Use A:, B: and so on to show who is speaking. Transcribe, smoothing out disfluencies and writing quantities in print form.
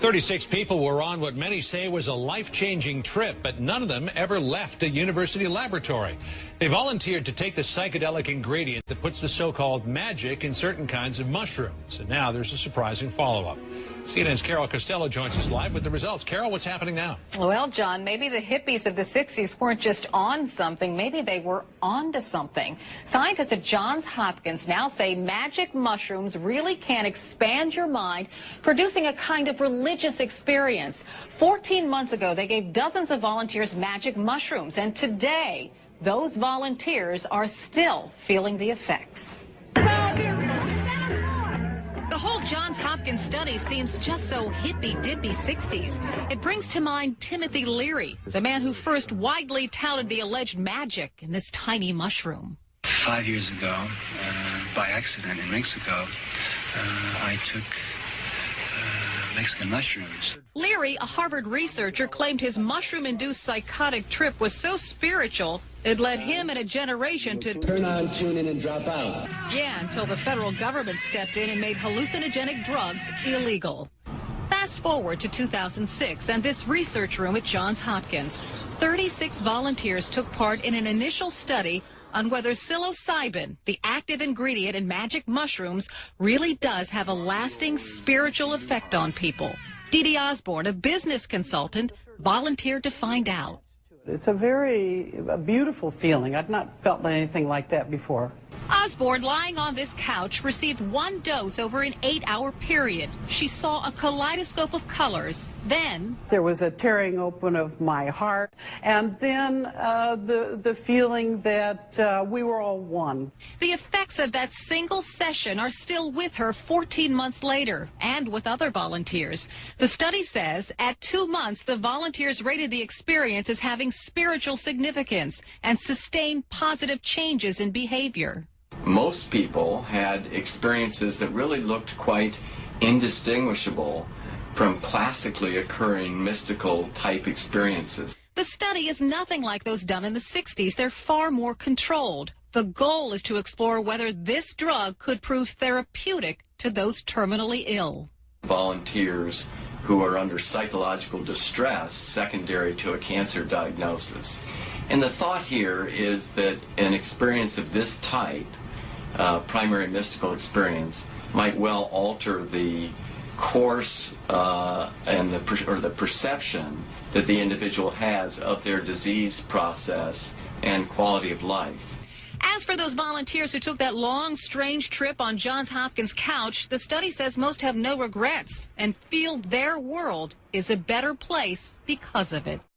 A: 36 people were on what many say was a life-changing trip, but none of them ever left a university laboratory. They volunteered to take the psychedelic ingredient that puts the so-called magic in certain kinds of mushrooms. And now there's a surprising follow-up. CNN's Carol Costello joins us live with the results. Carol, what's happening now?
B: Well, John, maybe the hippies of the 60s weren't just on something. Maybe they were onto something. Scientists at Johns Hopkins now say magic mushrooms really can expand your mind, producing a kind of religious experience. 14 months ago, they gave dozens of volunteers magic mushrooms, and today, those volunteers are still feeling the effects. The whole Johns Hopkins study seems just so hippy-dippy 60s. It brings to mind Timothy Leary, the man who first widely touted the alleged magic in this tiny mushroom.
C: 5 years ago, by accident in Mexico, I took Mexican mushrooms.
B: Leary, a Harvard researcher, claimed his mushroom-induced psychotic trip was so spiritual it led him and a generation to
D: turn on, tune in, and drop out.
B: Yeah, until the federal government stepped in and made hallucinogenic drugs illegal. Fast forward to 2006 and this research room at Johns Hopkins. 36 volunteers took part in an initial study on whether psilocybin, the active ingredient in magic mushrooms, really does have a lasting spiritual effect on people. Dee Dee Osborne, a business consultant, volunteered to find out.
E: It's a beautiful feeling. I've not felt anything like that before.
B: Osborne, lying on this couch, received one dose over an 8-hour period. She saw a kaleidoscope of colors. Then
E: there was a tearing open of my heart, and then the feeling that we were all one.
B: The effects of that single session are still with her 14 months later, and with other volunteers. The study says at 2 months, the volunteers rated the experience as having spiritual significance and sustained positive changes in behavior.
F: Most people had experiences that really looked quite indistinguishable from classically occurring mystical type experiences.
B: The study is nothing like those done in the 60s. They're far more controlled. The goal is to explore whether this drug could prove therapeutic to those terminally ill.
F: Volunteers who are under psychological distress secondary to a cancer diagnosis. And the thought here is that an experience of this type, primary mystical experience, might well alter the course and the perception that the individual has of their disease process and quality of life.
B: As for those volunteers who took that long, strange trip on Johns Hopkins' couch, the study says most have no regrets and feel their world is a better place because of it.